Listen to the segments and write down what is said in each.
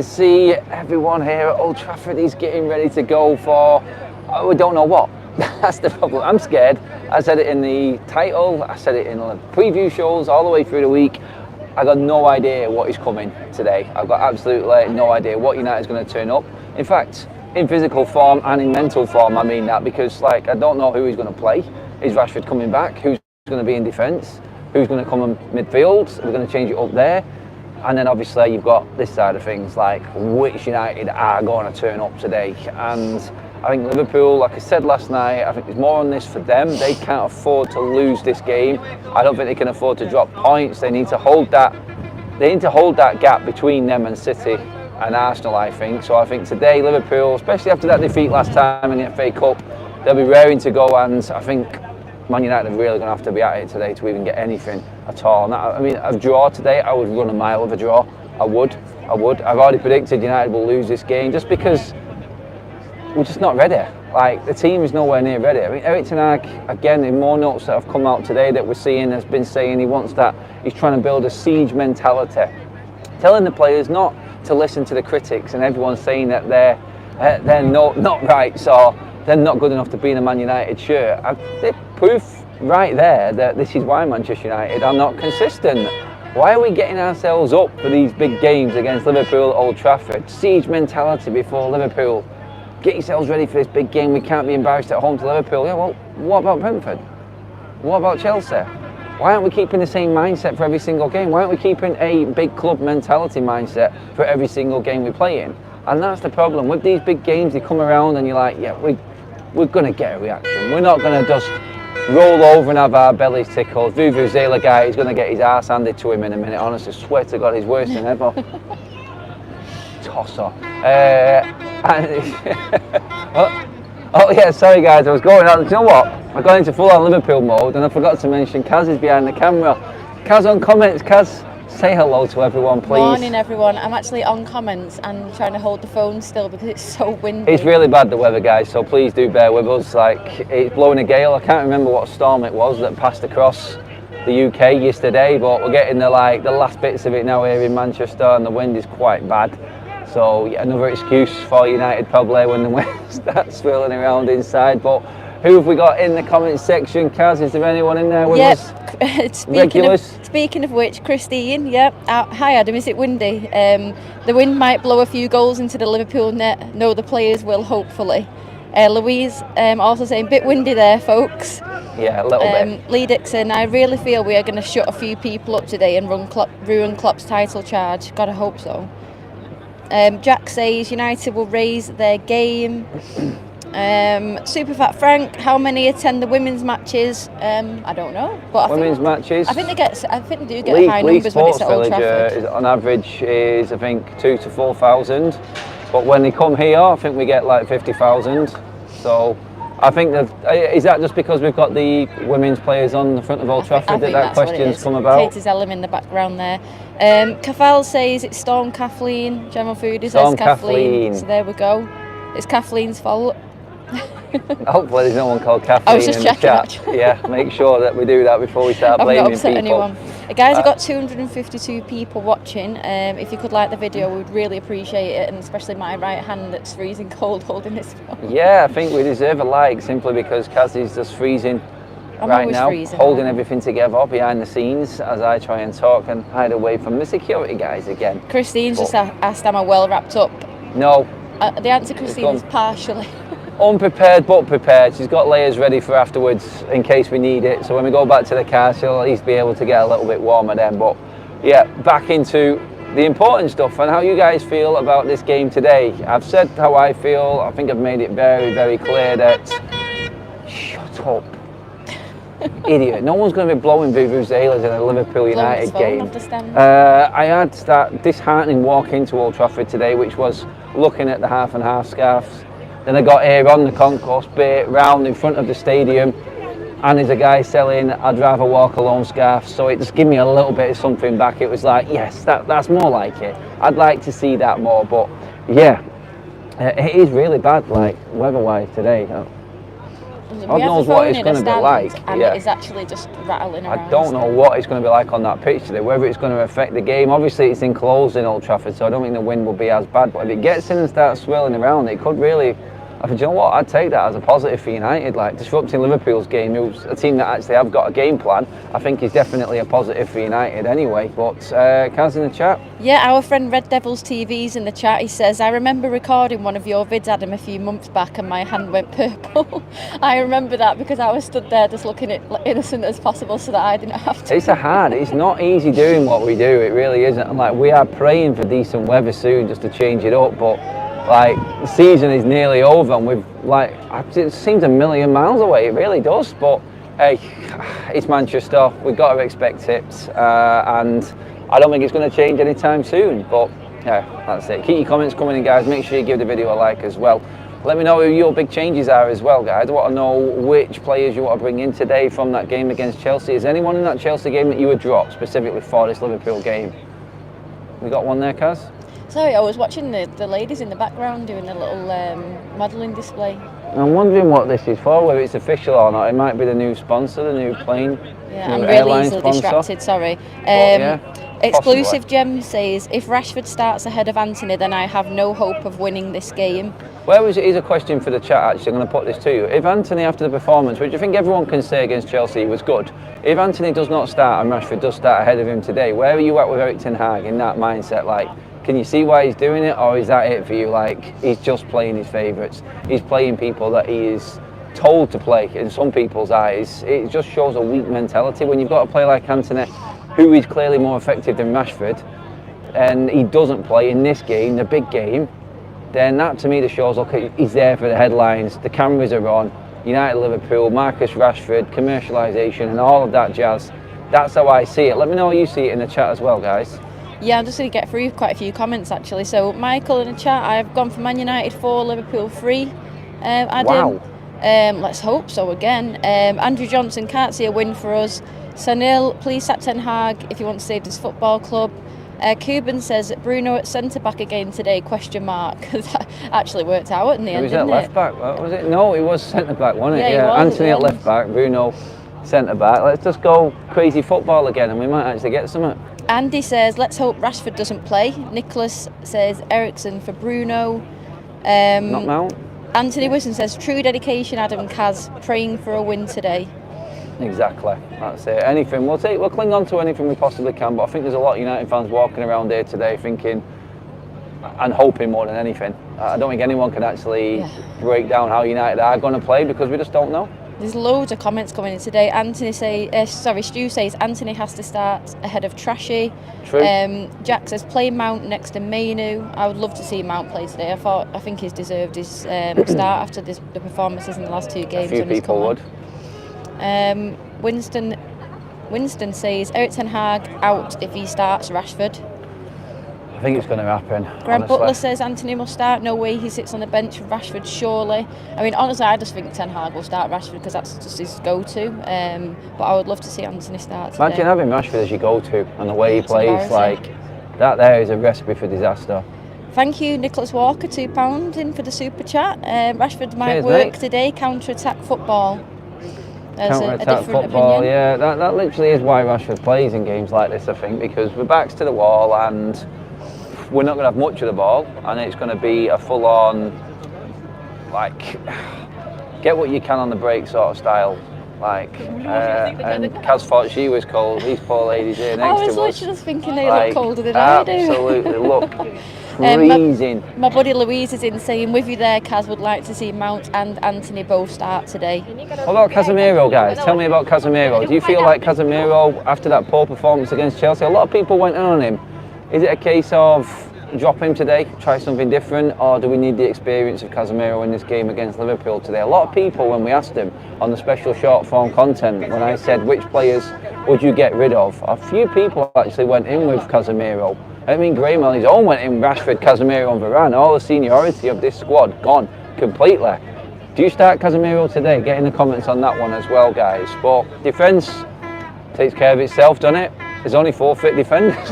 See everyone here at Old Trafford is getting ready to go for, we don't know what. That's the problem. I'm scared. I said it in the title, I said it in the preview shows all the way through the week. I got no idea what is coming today. I've got absolutely no idea what United's going to turn up. In fact, in physical form and in mental form, I mean that, because I don't know who he's going to play. Is Rashford coming back? Who's going to be in defence? Who's going to come in midfield? Are we going to change it up there? And then obviously you've got this side of things, like which United are going to turn up today. And I think Liverpool, like I said last night, I think there's more on this for them. They can't afford to lose this game. I don't think they can afford to drop points. They need to hold that. They need to hold that gap between them and City and Arsenal, I think. So I think today Liverpool, especially after that defeat last time in the FA Cup, they'll be raring to go. And I think Man United are really going to have to be at it today to even get anything at all. And I mean, a draw today, I would run a mile of a draw. I would. I've already predicted United will lose this game just because we're just not ready. Like, the team is nowhere near ready. I mean, Erik ten Hag, again, in more notes that have come out today that we're seeing, has been saying he wants that. He's trying to build a siege mentality, telling the players not to listen to the critics and everyone saying that they're not right, so they're not good enough to be in a Man United shirt. They proof right there that this is why Manchester United are not consistent. Why are we getting ourselves up for these big games against Liverpool at Old Trafford? Siege mentality before Liverpool. Get yourselves ready for this big game. We can't be embarrassed at home to Liverpool. Yeah, well, what about Brentford? What about Chelsea? Why aren't we keeping the same mindset for every single game? Why aren't we keeping a big club mentality mindset for every single game we play in? And that's the problem. With these big games, they come around and you're like, yeah, we're going to get a reaction. We're not going to just roll over and have our bellies tickled. Vuvuzela guy is going to get his arse handed to him in a minute. Honestly, swear to God, he's worse than ever. Tosser. Oh yeah, sorry guys, I was going on. Do you know what? I got into full-on Liverpool mode and I forgot to mention Kaz is behind the camera. Kaz on comments. Kaz, say hello to everyone, please. Morning, everyone. I'm actually on comments and trying to hold the phone still because it's so windy. It's really bad, the weather, guys, so please do bear with us. Like, it's blowing a gale. I can't remember what storm it was that passed across the UK yesterday, but we're getting the last bits of it now here in Manchester, and the wind is quite bad. So yeah, another excuse for United probably when the wind starts swirling around inside. But who have we got in the comments section? Kaz, is there anyone in there with us? Speaking of which, Christine, hi Adam, is it windy? The wind might blow a few goals into the Liverpool net. No, the players will, hopefully. Louise also saying, bit windy there, folks. Yeah, a little bit. Lee Dixon, I really feel we are going to shut a few people up today and ruin Klopp's title charge. Gotta hope so. Jack says United will raise their game. Superfat Frank, how many attend the women's matches? I don't know. But women's matches? I think they do get high numbers when it's at Old Trafford. On average is I think 2,000 to 4,000. But when they come here, I think we get like 50,000. So I think is that just because we've got the women's players on the front of Old Trafford that question's come about? Katie's Ellum in the background there. Kafal says it's Storm Kathleen. General Foodie says Kathleen. So there we go. It's Kathleen's fault. Hopefully there's no one called Kathleen in the chat. Yeah, make sure that we do that before we start blaming not upset people. Anyone. Guys, I've got 252 people watching. If you could like the video, we would really appreciate it, and especially my right hand that's freezing cold holding this phone. Yeah, I think we deserve a like simply because Kaz is just freezing right now, holding everything together behind the scenes as I try and talk and hide away from the security guys again. Christine's just asked, am I well wrapped up? No. The answer, Christine, is partially. Unprepared but prepared. She's got layers ready for afterwards in case we need it. So when we go back to the car, she'll at least be able to get a little bit warmer then. But yeah, back into the important stuff and how you guys feel about this game today. I've said how I feel. I think I've made it very, very clear that... Shut up. Idiot. No one's going to be blowing vuvuzelas in a Liverpool United game. I had that disheartening walk into Old Trafford today, which was looking at the half and half scarves. Then I got here on the concourse bit, round in front of the stadium, and there's a guy selling I'd rather walk alone scarves, so it just gave me a little bit of something back. It was like, yes, that's more like it. I'd like to see that more, but yeah, it is really bad, like weather-wise today. God knows what it's going to be like. And it is actually just rattling around. I don't know what it's going to be like on that pitch today, whether it's going to affect the game. Obviously, it's enclosed in Old Trafford, so I don't think the wind will be as bad. But if it gets in and starts swirling around, it could really... I think, you know what, I'd take that as a positive for United, like disrupting Liverpool's game, who's a team that actually have got a game plan. I think is definitely a positive for United anyway. But Kaz in the chat? Yeah, our friend Red Devils TV's in the chat. He says, I remember recording one of your vids, Adam, a few months back and my hand went purple. I remember that because I was stood there just looking at innocent as possible so that I didn't have to. It's not easy doing what we do, it really isn't. And like, we are praying for decent weather soon just to change it up, but like, the season is nearly over and we've, like, it seems a million miles away, it really does, but hey, it's Manchester, we've got to expect it, and I don't think it's going to change anytime soon, but yeah, that's it. Keep your comments coming in, guys. Make sure you give the video a like as well. Let me know who your big changes are as well, guys. I want to know which players you want to bring in today from that game against Chelsea. Is anyone in that Chelsea game that you would drop specifically for this Liverpool game? We got one there, Kaz? Sorry, I was watching the ladies in the background doing a little modelling display. I'm wondering what this is for, whether it's official or not. It might be the new sponsor, the new plane. Yeah, I'm really easily distracted, sorry. Exclusive possibly. Gem says, if Rashford starts ahead of Anthony, then I have no hope of winning this game. Here's a question for the chat, actually. I'm going to put this to you. If Anthony, after the performance, which I think everyone can say against Chelsea was good, if Anthony does not start and Rashford does start ahead of him today, where are you at with Erik ten Hag in that mindset? Like, can you see why he's doing it, or is that it for you? Like, he's just playing his favourites. He's playing people that he is told to play. In some people's eyes, it just shows a weak mentality. When you've got a player like Anthony, who is clearly more effective than Rashford, and he doesn't play in this game, the big game, then that to me just shows, okay, he's there for the headlines, the cameras are on, United, Liverpool, Marcus Rashford, commercialisation and all of that jazz. That's how I see it. Let me know how you see it in the chat as well, guys. Yeah, I'm just going to get through quite a few comments actually. So Michael in the chat, I've gone for Man United 4, Liverpool 3. Adam, wow. Let's hope so again. Andrew Johnson, can't see a win for us. Sanil, please sack Ten Hag if you want to save this football club. Cuban says Bruno at centre back again today, question mark. That actually worked out in the end, didn't it? Was it left back? Was it? No, he was centre back, wasn't it? Yeah, Anthony at left back, Bruno centre back. Let's just go crazy football again and we might actually get something. Andy says, let's hope Rashford doesn't play. Nicholas says Eriksen for Bruno. Not Mount. Anthony Wilson says, true dedication, Adam Kaz, praying for a win today. Exactly, that's it. Anything, we'll cling on to anything we possibly can, but I think there's a lot of United fans walking around here today thinking and hoping more than anything. I don't think anyone can actually break down how United are going to play because we just don't know. There's loads of comments coming in today. Stu says Anthony has to start ahead of Trashy. True. Jack says play Mount next to Mainu. I would love to see Mount play today. I think he's deserved his start after the performances in the last two games. A few people would. Winston says Erik ten Hag out if he starts Rashford. I think it's going to happen. Grant Butler says Anthony must start. No way he sits on the bench for Rashford, surely. I mean, honestly, I just think Ten Hag will start Rashford because that's just his go-to. But I would love to see Anthony start today. Imagine having Rashford as your go-to and the way he plays. Like, that there is a recipe for disaster. Thank you, Nicholas Walker, £2 in for the super chat. Rashford might work today, counter-attack football. Counter-attack football, opinion. Yeah, that literally is why Rashford plays in games like this, I think, because we're backs to the wall and we're not going to have much of the ball, and it's going to be a full-on, like, get what you can on the break sort of style. Like, and Kaz thought she was cold. These poor ladies here next to us. I was literally just thinking they look colder than I do. Absolutely, look freezing. My buddy Louise is in saying, with you there, Kaz would like to see Mount and Anthony both start today. What about Casemiro, guys? Tell me about Casemiro. Do you feel like Casemiro, after that poor performance against Chelsea, a lot of people went in on him. Is it a case of drop him today, try something different, or do we need the experience of Casemiro in this game against Liverpool today? A lot of people, when we asked him on the special short form content, when I said which players would you get rid of, a few people actually went in with Casemiro. I mean, Graham on his own went in Rashford, Casemiro and Varane. All the seniority of this squad gone completely. Do you start Casemiro today? Get in the comments on that one as well, guys. But defence takes care of itself, doesn't it? There's only 4 fit defenders.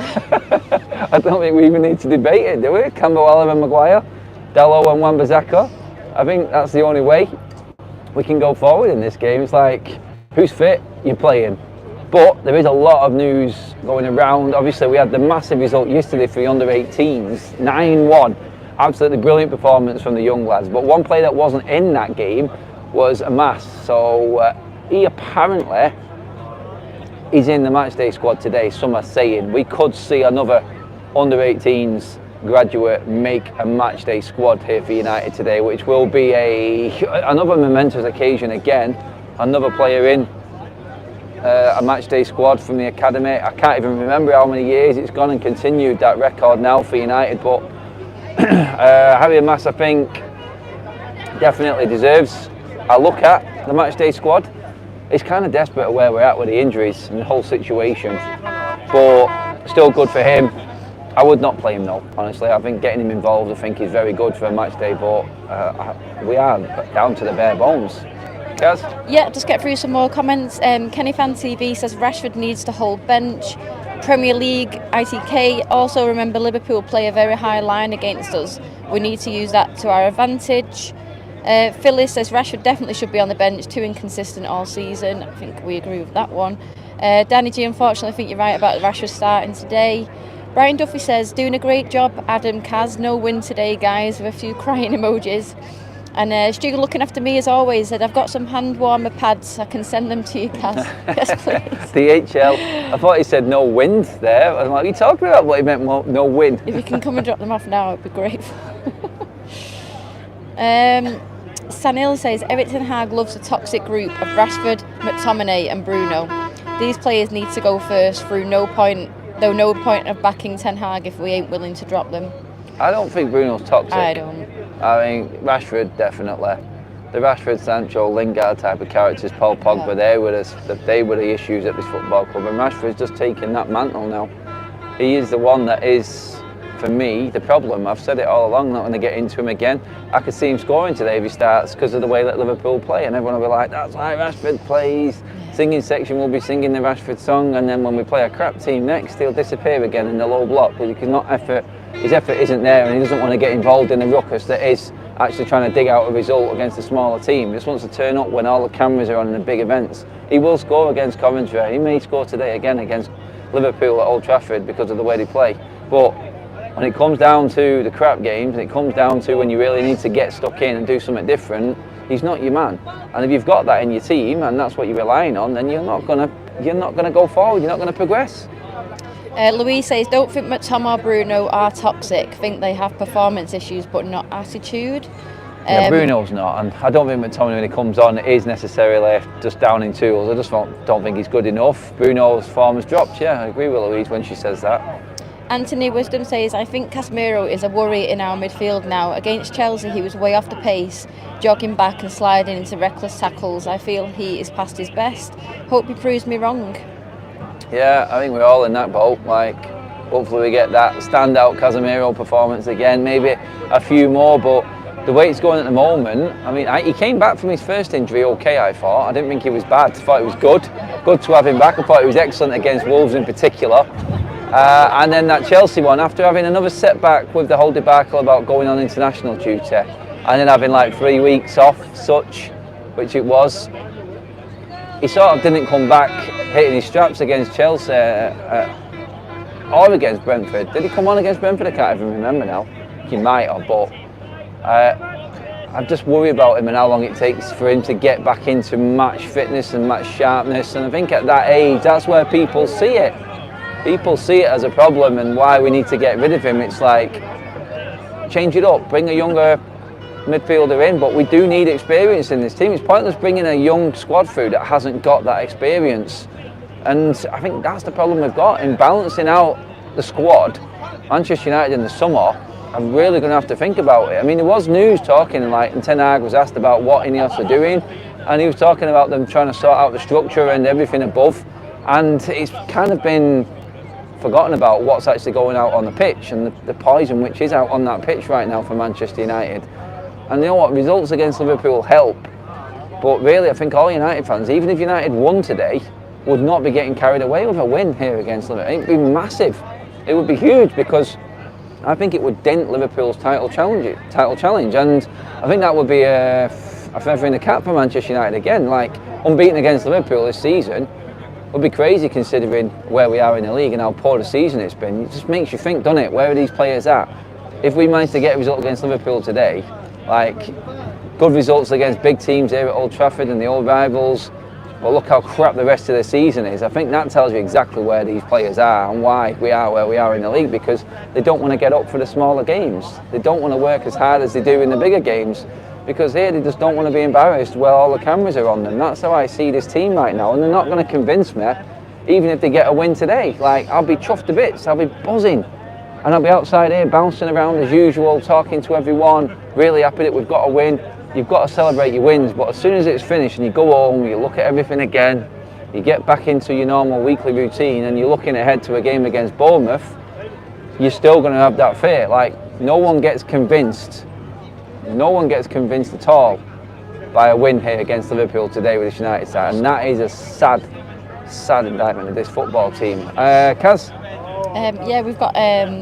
I don't think we even need to debate it, do we? Campbell, and Maguire, Dalot and Wan-Bissaka. I think that's the only way. we can go forward in this game. It's like, who's fit, you're playing. But there is a lot of news going around. Obviously, we had the massive result yesterday for the under-18s, 9-1. Absolutely brilliant performance from the young lads. But one player that wasn't in that game was Amas. So he apparently is in the matchday squad today. Some are saying we could see another under-18s graduate make a matchday squad here for United today, which will be another momentous occasion again. Another player in a matchday squad from the academy. I can't even remember how many years it's gone and continued that record now for United, but Harry Amas, I think, definitely deserves a look at the matchday squad. It's kind of desperate at where we're at with the injuries and the whole situation, but still good for him. I would not play him though, honestly. I think getting him involved, I think, is very good for a match day, but we are down to the bare bones. Kaz? Yeah, just get through some more comments. Kenny Fan TV says Rashford needs to hold bench. Premier League ITK, also remember Liverpool play a very high line against us. We need to use that to our advantage. Phyllis says Rashford definitely should be on the bench, too inconsistent all season. I think we agree with that one. Danny G, unfortunately, I think you're right about Rashford starting today. Brian Duffy says, doing a great job, Adam, Kaz, no win today, guys, with a few crying emojis. And Stu looking after me as always, said, I've got some hand warmer pads, I can send them to you, Kaz. Yes, please. DHL, I thought he said no wind there. I was like, what are you talking about? What he meant, no wind. If you can come and drop them off now, it'd be great. Sanil says, Eric Ten Hag loves a toxic group of Rashford, McTominay and Bruno. These players need to go first through no point of backing Ten Hag if we ain't willing to drop them. I don't think Bruno's toxic. I don't. I mean, Rashford, definitely. The Rashford, Sancho, Lingard type of characters, Paul Pogba, they were the issues at this football club. And Rashford's just taken that mantle now. He is the one that is, for me, the problem. I've said it all along, not going to get into him again. I could see him scoring today if he starts because of the way that Liverpool play. And everyone will be like, that's why Rashford plays. Singing section will be singing the Rashford song, and then when we play a crap team next, he'll disappear again in the low block because his effort isn't there, and he doesn't want to get involved in the ruckus that is actually trying to dig out a result against a smaller team. He just wants to turn up when all the cameras are on in the big events. He will score against Coventry. He may score today again against Liverpool at Old Trafford because of the way they play. But when it comes down to the crap games, and it comes down to when you really need to get stuck in and do something different, he's not your man. And if you've got that in your team and that's what you're relying on, then you're not gonna go forward. You're not gonna progress. Louise says, don't think McTominay or Bruno are toxic. Think they have performance issues but not attitude. Yeah, Bruno's not, and I don't think McTominay when he comes on is necessarily just down in tools. I just don't think he's good enough. Bruno's form has dropped. Yeah, I agree with Louise when she says that. Anthony Wisdom says, I think Casemiro is a worry in our midfield now. Against Chelsea, he was way off the pace, jogging back and sliding into reckless tackles. I feel he is past his best. Hope he proves me wrong. Yeah, I think we're all in that boat. Like, hopefully we get that standout Casemiro performance again, maybe a few more, but the way it's going at the moment, I mean, he came back from his first injury okay, I thought. I didn't think he was bad. I thought he was good. Good to have him back. I thought he was excellent against Wolves in particular. And then that Chelsea one, after having another setback with the whole debacle about going on international duty, and then having like 3 weeks off, which it was, he sort of didn't come back hitting his straps against Chelsea or against Brentford. Did he come on against Brentford? I can't even remember now. He might have, but I just worry about him and how long it takes for him to get back into match fitness and match sharpness. And I think at that age, that's where people see it. People see it as a problem and why we need to get rid of him. It's like, change it up, bring a younger midfielder in, but we do need experience in this team. It's pointless bringing a young squad through that hasn't got that experience. And I think that's the problem we've got in balancing out the squad. Manchester United in the summer are really going to have to think about it. I mean, there was news talking, and Ten Hag was asked about what Ineos are doing, and he was talking about them trying to sort out the structure and everything above, and it's kind of been forgotten about what's actually going out on the pitch and the poison which is out on that pitch right now for Manchester United. And you know what, results against Liverpool help, but really I think all United fans, even if United won today, would not be getting carried away with a win here against Liverpool. It would be massive. It would be huge because I think it would dent Liverpool's title challenge, and I think that would be a a feather in the cap for Manchester United again. Like, unbeaten against Liverpool this season would be crazy considering where we are in the league and how poor the season it's been. It just makes you think, doesn't it? Where are these players at? If we manage to get a result against Liverpool today, like, good results against big teams here at Old Trafford and the old rivals, but look how crap the rest of the season is. I think that tells you exactly where these players are and why we are where we are in the league, because they don't want to get up for the smaller games. They don't want to work as hard as they do in the bigger games, because here they just don't want to be embarrassed where all the cameras are on them. That's how I see this team right now, and they're not going to convince me, even if they get a win today. Like, I'll be chuffed to bits, I'll be buzzing, and I'll be outside here bouncing around as usual, talking to everyone, really happy that we've got a win. You've got to celebrate your wins, but as soon as it's finished and you go home, you look at everything again, you get back into your normal weekly routine and you're looking ahead to a game against Bournemouth, you're still going to have that fear. Like, no one gets convinced at all by a win here against Liverpool today with this United side, and that is a sad indictment of this football team. Kaz? Yeah, we've got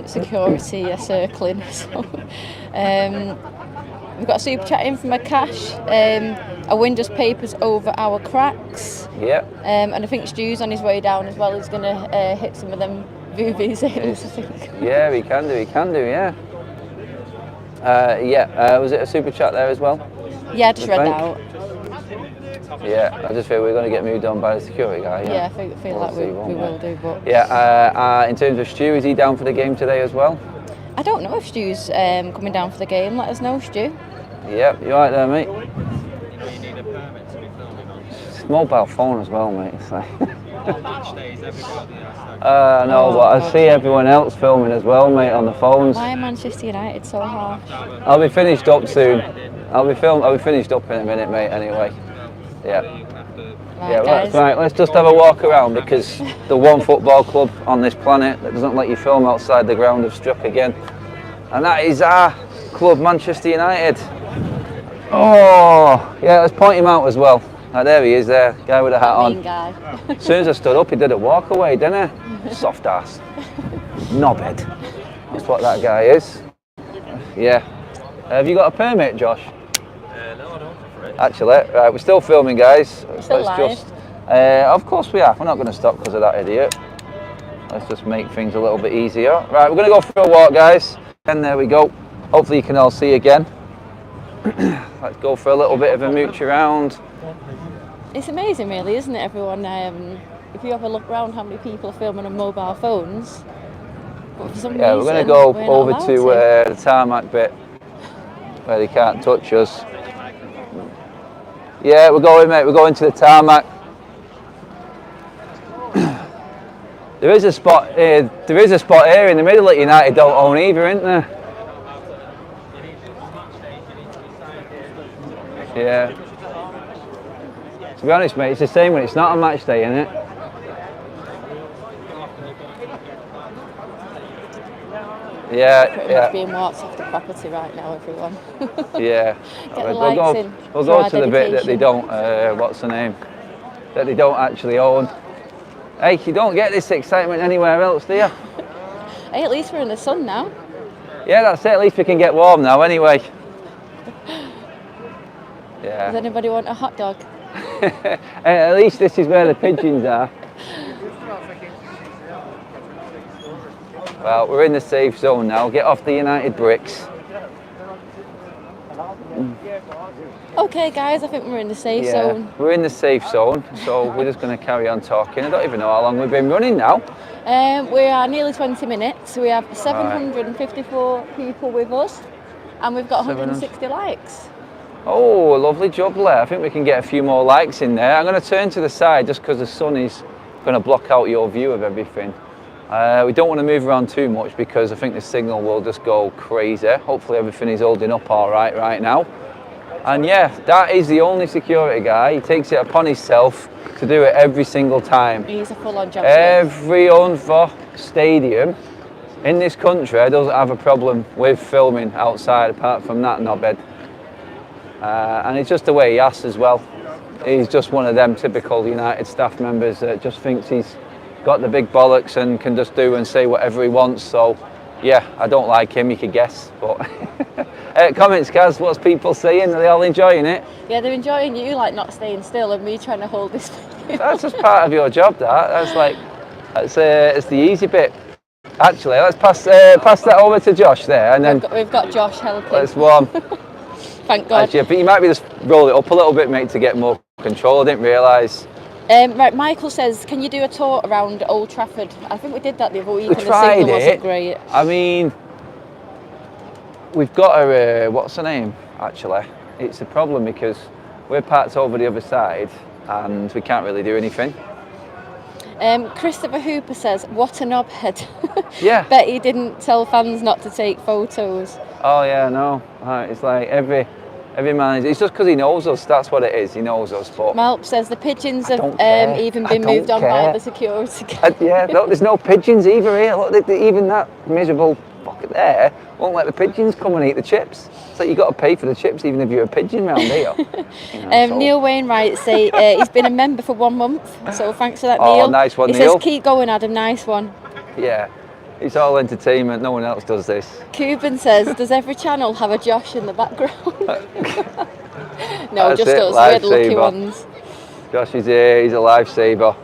security circling, so we've got a super chat in from Akash. A win just papers over our cracks. Yeah. And I think Stu's on his way down as well. He's going to hit some of them VVs, I think. Yeah, he can do, yeah. Was it a super chat there as well? Yeah, I just read that out. Yeah, I just feel we're going to get moved on by the security guy. Yeah, I feel like we will do. But yeah, in terms of Stu, is he down for the game today as well? I don't know if Stu's coming down for the game. Let us know, Stu. Yep, you right there, mate? It's a mobile phone as well, mate. It's like no, but I see everyone else filming as well, mate, on the phones. Why are Manchester United so harsh? I'll be finished up soon. I'll be finished up in a minute, mate. Anyway, yeah. Right, let's just have a walk around, because the one football club on this planet that doesn't let you film outside the ground have struck again, and that is our club, Manchester United. Oh, yeah, let's point him out as well. Oh, there he is there, guy with a hat on. Guy. As soon as I stood up, he did a walk away, didn't he? Soft ass. Knobhead. That's what that guy is. Yeah. Have you got a permit, Josh? No, I don't. Actually, right, we're still filming, guys. Still live. Of course we are. We're not going to stop because of that idiot. Let's just make things a little bit easier. Right, we're going to go for a walk, guys. And there we go. Hopefully you can all see again. Let's go for a little bit of a mooch around. It's amazing, really, isn't it, everyone? If you have a look around, how many people are filming on mobile phones. But for some reason, we're going to go over to the tarmac bit where they can't touch us. Yeah, we're going, mate. We're going to the tarmac. There is a spot here. There is a spot here in the middle that United don't own either, isn't there? Yeah. To be honest, mate, it's the same when it's not a match day, isn't it? Yeah, pretty much being walked off the property right now, everyone. Yeah. Get the lights in. We'll go to the bit that they don't, what's the name? That they don't actually own. Hey, you don't get this excitement anywhere else, do you? Hey, at least we're in the sun now. Yeah, that's it. At least we can get warm now, anyway. Yeah. Does anybody want a hot dog? At least this is where the pigeons are. Well, we're in the safe zone now. Get off the United bricks. Okay, guys, I think we're in the safe zone. We're in the safe zone, so we're just going to carry on talking. I don't even know how long we've been running now. We are nearly 20 minutes. We have 754 people with us, and we've got 160 likes. Oh, lovely jubbly. I think we can get a few more likes in there. I'm going to turn to the side just because the sun is going to block out your view of everything. We don't want to move around too much because I think the signal will just go crazy. Hopefully everything is holding up all right now. And yeah, that is the only security guy. He takes it upon himself to do it every single time. He's a full-on job. Every other stadium in this country doesn't have a problem with filming outside apart from that knobhead. And it's just the way he asks as well. He's just one of them typical United staff members that just thinks he's got the big bollocks and can just do and say whatever he wants. So yeah, I don't like him, you could guess, but Comments, Kaz, what's people saying? Are they all enjoying it? Yeah, they're enjoying you, like not staying still, and me trying to hold this. That's just part of your job, that's it's the easy bit. Actually, let's pass that over to Josh there, and then we've got Josh helping. Let's warm. Thank God. Actually, but you might be just roll it up a little bit, mate, to get more control. I didn't realise. Right, Michael says, can you do a tour around Old Trafford? I think we did that the other week, and the signal wasn't great. I mean, we've got a what's her name? Actually, it's a problem because we're parked over the other side, and we can't really do anything. Christopher Hooper says, what a knobhead. Yeah. Bet he didn't tell fans not to take photos. Oh yeah, no. It's like every manager. It's just because he knows us. That's what it is. He knows us. But Malp says the pigeons have even been moved on by the security guard. Yeah, look, there's no pigeons either here. Look, even that miserable fucker there won't let the pigeons come and eat the chips. So you got to pay for the chips even if you're a pigeon round here. Neil Wainwright say he's been a member for 1 month. So thanks for that, Neil. Oh, nice one, He Neil. says keep going, Adam. Nice one. Yeah. It's all entertainment, no one else does this. Cuban says, does every channel have a Josh in the background? No, That's just it, us, we're the lucky lifesaver. ones. Josh is here, he's a lifesaver.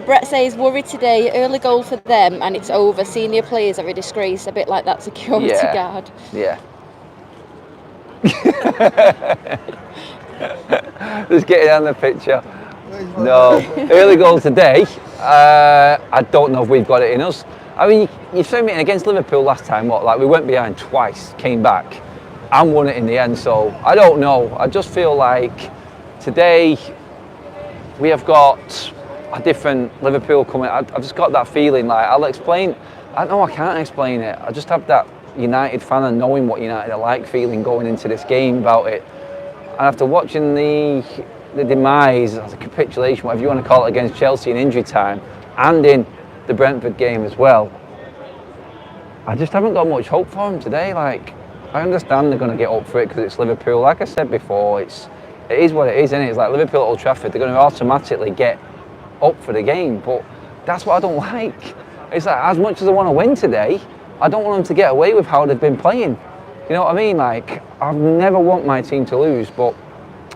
Brett says, worried today, early goal for them and it's over. Senior players are a disgrace, a bit like that security guard. Yeah. Just getting on the picture. No, early goal today. I don't know if we've got it in us. I mean, you've seen me against Liverpool last time. We went behind twice, came back, and won it in the end. So I don't know. I just feel like today we have got a different Liverpool coming. I've just got that feeling. Like I'll explain. I can't explain it. I just have that United fan and knowing what United are like, feeling going into this game about it. And after watching the demise, or the capitulation, whatever you want to call it, against Chelsea in injury time, and in the Brentford game as well, I just haven't got much hope for them today. Like, I understand they're going to get up for it because it's Liverpool. Like I said before, it is what it is, isn't it? It's like Liverpool at Old Trafford. They're going to automatically get up for the game, but that's what I don't like. It's like, as much as I want to win today, I don't want them to get away with how they've been playing. You know what I mean? Like, I've never want my team to lose, but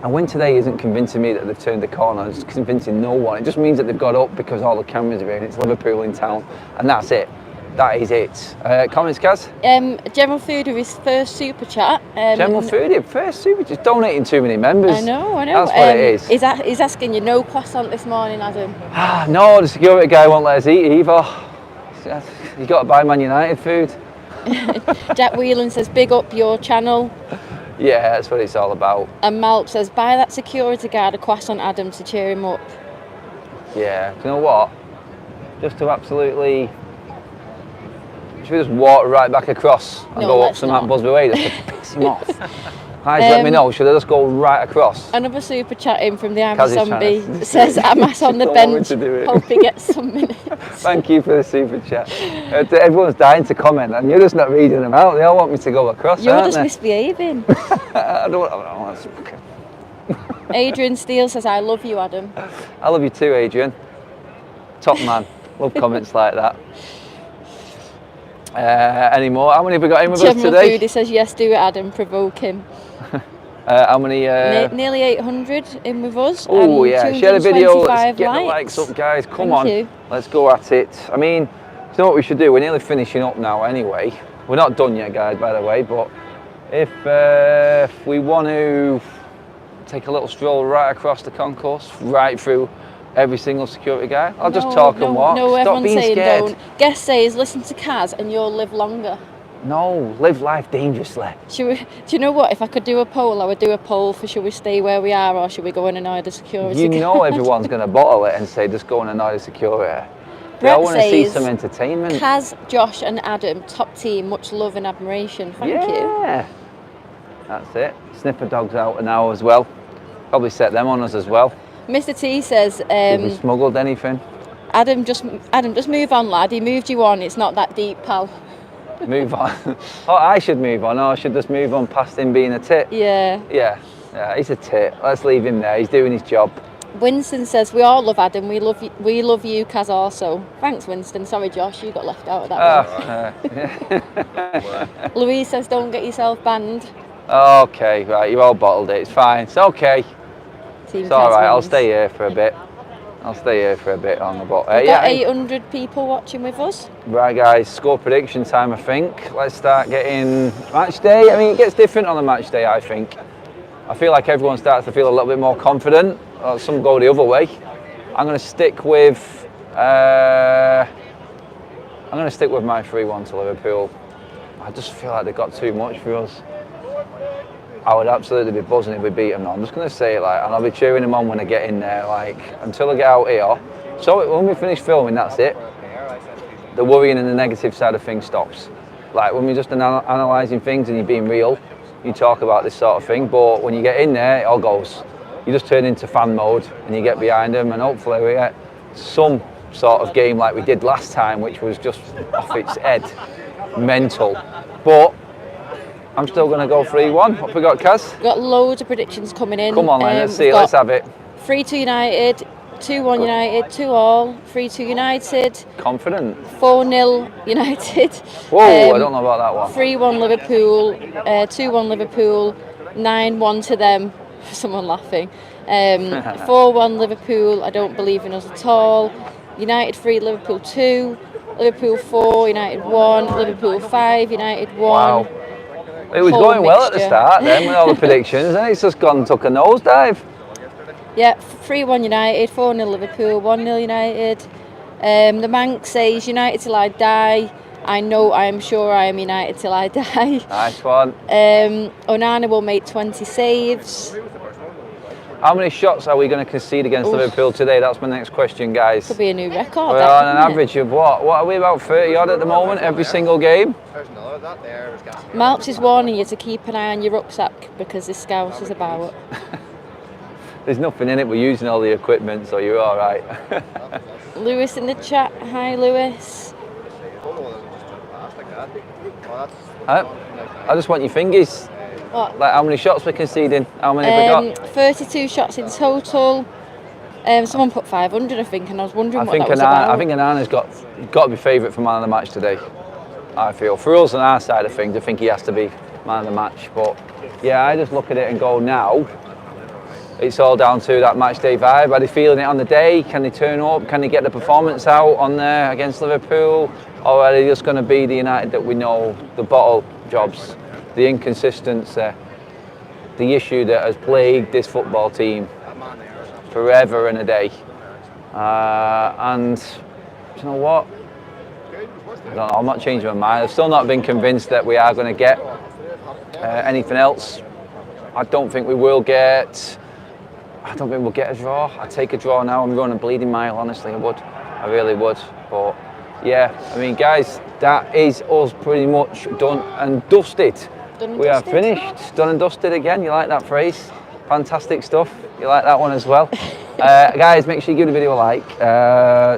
a win today isn't convincing me that they've turned the corner. It's convincing no one. It just means that they've got up because all the cameras are here and it's Liverpool in town, and that's it. That is it. Comments, Kaz? General Food with his first super chat. General Food, first super, just donating too many members. I know. That's what it is. He's asking you no croissant this morning, Adam. No, the security guy won't let us eat either. You've got to buy Man United food. Jack Whelan says, big up your channel. Yeah, that's what it's all about. And Malp says, buy that security guard a croissant, Adam, to cheer him up. Yeah, do you know what? Just to absolutely... Should we just walk right back across and go up some Busby Way just to piss him off? Guys, let me know. Should I just go right across? Another super chat in from the Irish Zombie says, Amas on the bench. Hope he gets some minutes. Thank you for the super chat. Everyone's dying to comment and you're just not reading them out. They all want me to go across, You're just misbehaving. I don't know. That's okay. Adrian Steele says, I love you, Adam. I love you too, Adrian. Top man. Love comments like that. Any more? How many have we got in with us today? General Foodie says, yes, do it, Adam, provoke him. How many? Nearly 800 in with us. Oh yeah, share the video. Let's get the likes up, guys. Come on, you. Let's go at it. I mean, you know what we should do? We're nearly finishing up now anyway. We're not done yet, guys, by the way, but if we want to take a little stroll right across the concourse, right through every single security guy, I'll just talk and walk. No, Stop everyone's being saying scared. don't. Guest says, listen to Kaz and you'll live longer. No, live life dangerously. Do you know what? If I could do a poll, I would do a poll for should we stay where we are or should we go and annoy the security You guard? know everyone's going to bottle it and say, just go and annoy the security. They all want to see some entertainment. Kaz, Josh and Adam, top team, much love and admiration. Thank you. Yeah, that's it. Snipper Dog's out now as well. Probably set them on us as well. Mr T says, Have we smuggled anything? Adam, just move on, lad. He moved you on. It's not that deep, pal. Move on. Oh, I should move on. Oh, I should just move on past him being a tit. Yeah. Yeah, he's a tit. Let's leave him there. He's doing his job. Winston says, we all love Adam. We love you, Kaz, also. Thanks, Winston. Sorry, Josh, you got left out of that one. Louise says, don't get yourself banned. Okay, right, you all bottled it. It's fine. It's okay. It's all right. I'll stay here for a bit. Longer, but We've yeah. got 800 people watching with us. Right, guys. Score prediction time. I think. Let's start getting match day. I mean, it gets different on the match day. I think. I feel like everyone starts to feel a little bit more confident. Some go the other way. I'm going to stick with. I'm going to stick with my 3-1 to Liverpool. I just feel like they got too much for us. I would absolutely be buzzing if we beat them. I'm just going to say it, and I'll be cheering them on when I get in there, until I get out here. So when we finish filming, that's it. The worrying and the negative side of things stops. When we're just analysing things and you're being real, you talk about this sort of thing. But when you get in there, it all goes. You just turn into fan mode and you get behind them, and hopefully we get some sort of game like we did last time, which was just off its head, mental. But I'm still going to go 3-1. What have we got, Kaz? We've got loads of predictions coming in. Come on, let's see. Let's have it. 3-2 United, 2-1 United, 2-all, 3-2 United. Confident. 4-0 United. Whoa, I don't know about that one. 3-1 Liverpool, 2-1 Liverpool, 9-1 to them. Someone laughing. 4-1 Liverpool, I don't believe in us at all. United 3, Liverpool 2, Liverpool 4, United 1, Liverpool 5, United 1. Wow. It was going well at the start then with all the predictions, and it's just gone and took a nosedive. Yeah, 3-1 United, 4-0 Liverpool, 1-0 United. The Manx says United till I die. I am sure I am United till I die. Nice one. Onana will make 20 saves. How many shots are we going to concede against Liverpool today? That's my next question, guys. Could be a new record. We're on an average of what? What are we, about 30 odd at the moment, every single game? Malps is warning you to keep an eye on your rucksack because this scouse is about. There's nothing in it, we're using all the equipment, so you're all right. Lewis in the chat. Hi, Lewis. I just want your fingers. What? How many shots we're conceding? How many have we got? 32 shots in total. Someone put 500, I think, and I was wondering what that was about. I think Onana's got to be favourite for man of the match today. I feel. For us on our side of things, I think he has to be man of the match. But yeah, I just look at it and go, now it's all down to that match day vibe. Are they feeling it on the day? Can they turn up? Can they get the performance out on there against Liverpool? Or are they just going to be the United that we know, the bottle jobs, the inconsistency, the issue that has plagued this football team forever and a day? And you know what? I don't know, I'm not changing my mind. I've still not been convinced that we are going to get anything else. I don't think we will get. I don't think we'll get a draw. I'd take a draw now. I'm going a bleeding mile, honestly. I would. I really would. But yeah, I mean, guys, that is us pretty much done and dusted. We are finished. Done and dusted again. You like that phrase? Fantastic stuff. You like that one as well? Guys, make sure you give the video a like.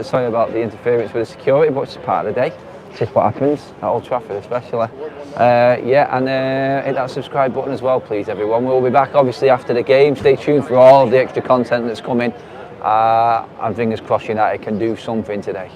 Sorry about the interference with the security, but it's part of the day. It's just what happens at Old Trafford, especially. Yeah, and hit that subscribe button as well, please, everyone. We'll be back, obviously, after the game. Stay tuned for all of the extra content that's coming. And fingers crossed United can do something today.